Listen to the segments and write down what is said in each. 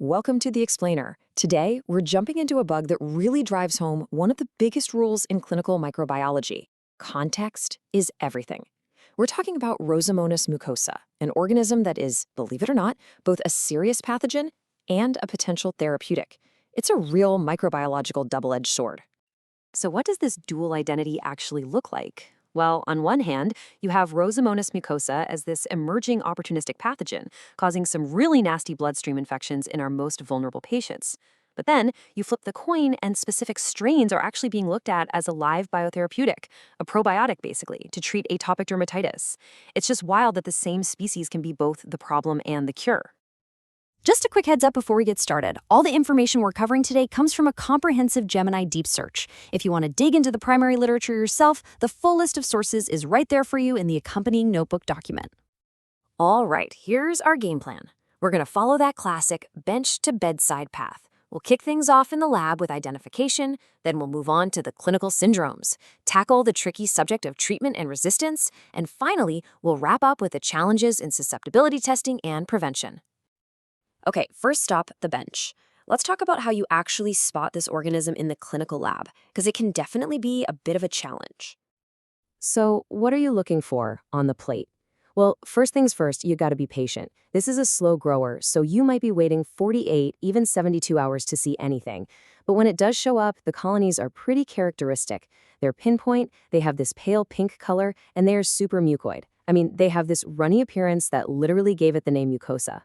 welcome to The Explainer. Today, we're jumping into a bug that really drives home one of the biggest rules in clinical microbiology. Context is everything. We're talking about Roseomonas mucosa, an organism that is, believe it or not, both a serious pathogen and a potential therapeutic. It's a real microbiological double-edged sword. So what does this dual identity actually look like? Well, on one hand, you have Roseomonas mucosa as this emerging opportunistic pathogen, causing some really nasty bloodstream infections in our most vulnerable patients. But then, you flip the coin and specific strains are actually being looked at as a live biotherapeutic, a probiotic basically, to treat atopic dermatitis. It's just wild that the same species can be both the problem and the cure. Just a quick heads up before we get started. All the information we're covering today comes from a comprehensive Gemini deep search. If you want to dig into the primary literature yourself, the full list of sources is right there for you in the accompanying notebook document. All right, here's our game plan. We're going to follow that classic bench-to-bedside path. We'll kick things off in the lab with identification, then we'll move on to the clinical syndromes, tackle the tricky subject of treatment and resistance, and finally, we'll wrap up with the challenges in susceptibility testing and prevention. Okay, first stop, the bench. Let's talk about how you actually spot this organism in the clinical lab, because it can definitely be a bit of a challenge. So, what are you looking for on the plate? Well, first things first, you gotta be patient. This is a slow grower, so you might be waiting 48, even 72 hours to see anything. But when it does show up, the colonies are pretty characteristic. They're pinpoint, they have this pale pink color, and they are super mucoid. I mean, they have this runny appearance that literally gave it the name mucosa.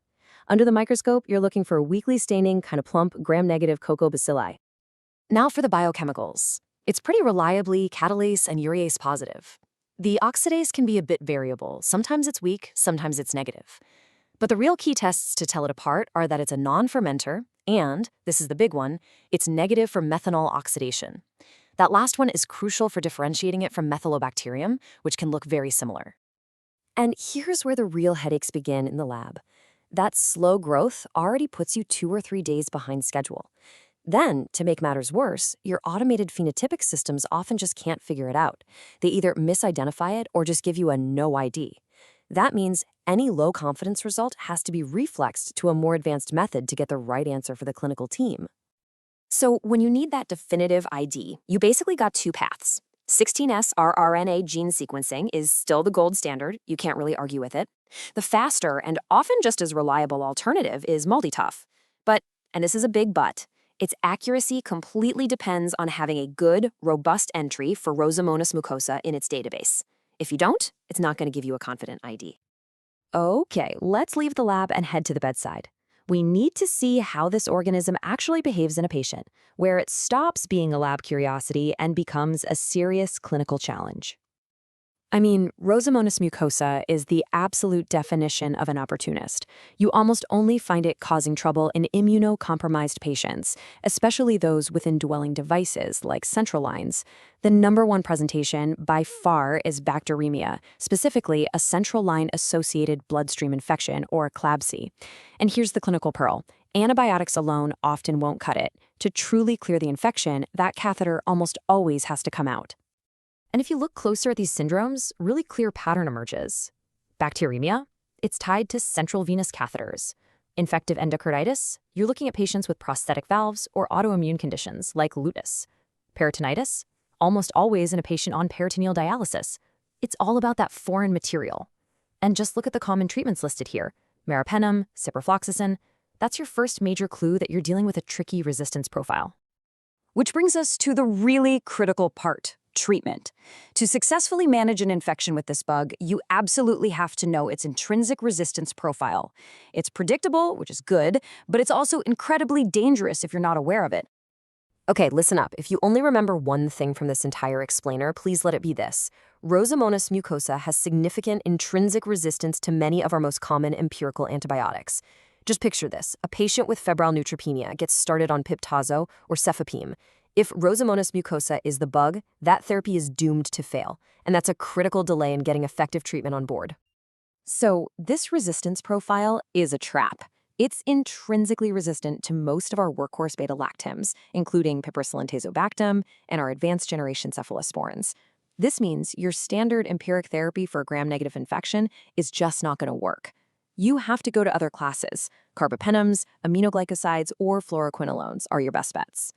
Under the microscope, you're looking for weakly staining, kind of plump, gram-negative coccobacilli. Now for the biochemicals. It's pretty reliably catalase and urease positive. The oxidase can be a bit variable. Sometimes it's weak, sometimes it's negative. But the real key tests to tell it apart are that it's a non-fermenter, and, this is the big one, it's negative for methanol oxidation. That last one is crucial for differentiating it from Methylobacterium, which can look very similar. And here's where the real headaches begin in the lab. That slow growth already puts you 2 or 3 days behind schedule. Then, to make matters worse, your automated phenotypic systems often just can't figure it out. They either misidentify it or just give you a no ID. That means any low-confidence result has to be reflexed to a more advanced method to get the right answer for the clinical team. So when you need that definitive ID, you basically got 2 paths. 16S rRNA gene sequencing is still the gold standard. You can't really argue with it. The faster and often just as reliable alternative is multitof. But, and this is a big but, its accuracy completely depends on having a good, robust entry for Roseomonas mucosa in its database. If you don't, it's not going to give you a confident ID. Okay, let's leave the lab and head to the bedside. We need to see how this organism actually behaves in a patient, where it stops being a lab curiosity and becomes a serious clinical challenge. I mean, Roseomonas mucosa is the absolute definition of an opportunist. You almost only find it causing trouble in immunocompromised patients, especially those with indwelling devices like central lines. The #1 presentation by far is bacteremia, specifically a central line-associated bloodstream infection, or CLABSI. And here's the clinical pearl. Antibiotics alone often won't cut it. To truly clear the infection, that catheter almost always has to come out. And if you look closer at these syndromes, a really clear pattern emerges. Bacteremia, it's tied to central venous catheters. Infective endocarditis, you're looking at patients with prosthetic valves or autoimmune conditions like lupus. Peritonitis, almost always in a patient on peritoneal dialysis. It's all about that foreign material. And just look at the common treatments listed here. Meropenem, ciprofloxacin, that's your first major clue that you're dealing with a tricky resistance profile. Which brings us to the really critical part. Treatment. To successfully manage an infection with this bug, you absolutely have to know its intrinsic resistance profile. It's predictable, which is good, but it's also incredibly dangerous if you're not aware of it. Okay, listen up. If you only remember one thing from this entire explainer, please let it be this. Roseomonas mucosa has significant intrinsic resistance to many of our most common empirical antibiotics. Just picture this. A patient with febrile neutropenia gets started on piptazo or cefepime. If Roseomonas mucosa is the bug, that therapy is doomed to fail, and that's a critical delay in getting effective treatment on board. So, this resistance profile is a trap. It's intrinsically resistant to most of our workhorse beta-lactams, including piperacillin tazobactam and our advanced generation cephalosporins. This means your standard empiric therapy for a gram-negative infection is just not going to work. You have to go to other classes, Carbapenems, aminoglycosides, or fluoroquinolones are your best bets.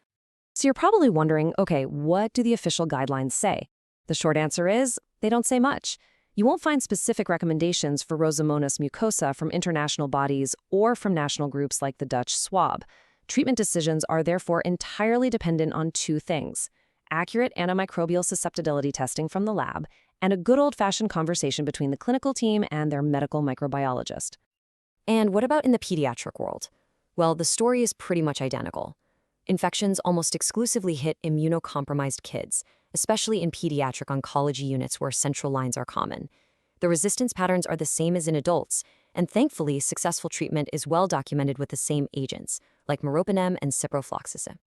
So you're probably wondering, okay, what do the official guidelines say? The short answer is, they don't say much. You won't find specific recommendations for Roseomonas mucosa from international bodies or from national groups like the Dutch SWAB. Treatment decisions are therefore entirely dependent on two things: accurate antimicrobial susceptibility testing from the lab and a good old-fashioned conversation between the clinical team and their medical microbiologist. And what about in the pediatric world? Well, the story is pretty much identical. Infections almost exclusively hit immunocompromised kids, especially in pediatric oncology units where central lines are common. The resistance patterns are the same as in adults, and thankfully, successful treatment is well documented with the same agents, like meropenem and ciprofloxacin.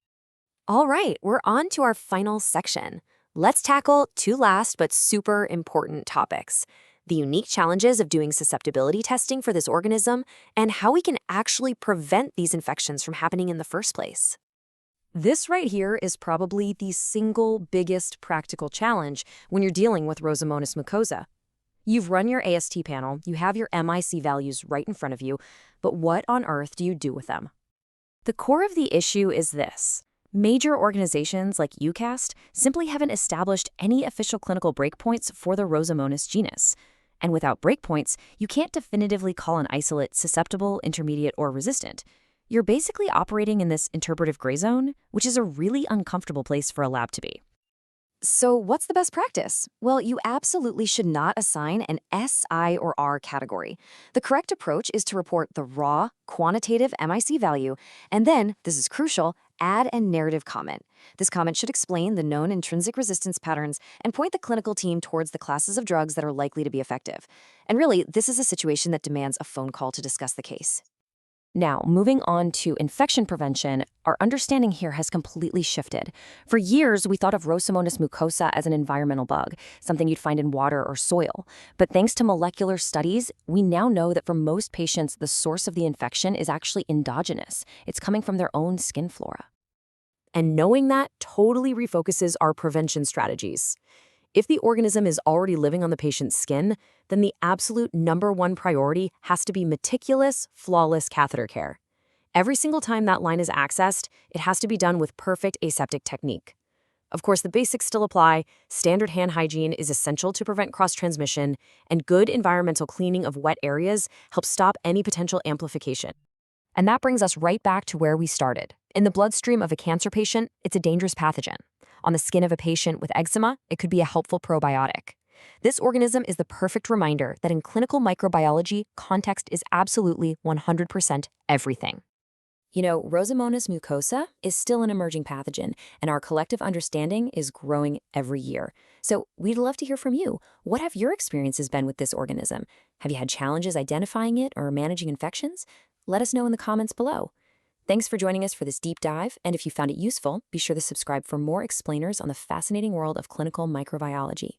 All right, we're on to our final section. Let's tackle two last but super important topics: the unique challenges of doing susceptibility testing for this organism, and how we can actually prevent these infections from happening in the first place. This right here is probably the single biggest practical challenge when you're dealing with Roseomonas mucosa. You've run your AST panel, you have your MIC values right in front of you, but what on earth do you do with them? The core of the issue is this. Major organizations like UCAST simply haven't established any official clinical breakpoints for the Roseomonas genus. And without breakpoints, you can't definitively call an isolate susceptible, intermediate, or resistant. You're basically operating in this interpretive gray zone, which is a really uncomfortable place for a lab to be. So what's the best practice? Well, you absolutely should not assign an S, I, or R category. The correct approach is to report the raw, quantitative MIC value, and then, this is crucial, add a narrative comment. This comment should explain the known intrinsic resistance patterns and point the clinical team towards the classes of drugs that are likely to be effective. And really, this is a situation that demands a phone call to discuss the case. Now, moving on to infection prevention, our understanding here has completely shifted. For years, we thought of Roseomonas mucosa as an environmental bug, something you'd find in water or soil. But thanks to molecular studies, we now know that for most patients, the source of the infection is actually endogenous. It's coming from their own skin flora. And knowing that totally refocuses our prevention strategies. If the organism is already living on the patient's skin, then the absolute #1 priority has to be meticulous, flawless catheter care. Every single time that line is accessed, it has to be done with perfect aseptic technique. Of course, the basics still apply. Standard hand hygiene is essential to prevent cross-transmission, and good environmental cleaning of wet areas helps stop any potential amplification. And that brings us right back to where we started. In the bloodstream of a cancer patient, it's a dangerous pathogen. On the skin of a patient with eczema, it could be a helpful probiotic. This organism is the perfect reminder that in clinical microbiology, context is absolutely 100% everything. You know, Roseomonas mucosa is still an emerging pathogen, and our collective understanding is growing every year. So we'd love to hear from you. What have your experiences been with this organism? Have you had challenges identifying it or managing infections? Let us know in the comments below. Thanks for joining us for this deep dive, and if you found it useful, be sure to subscribe for more explainers on the fascinating world of clinical microbiology.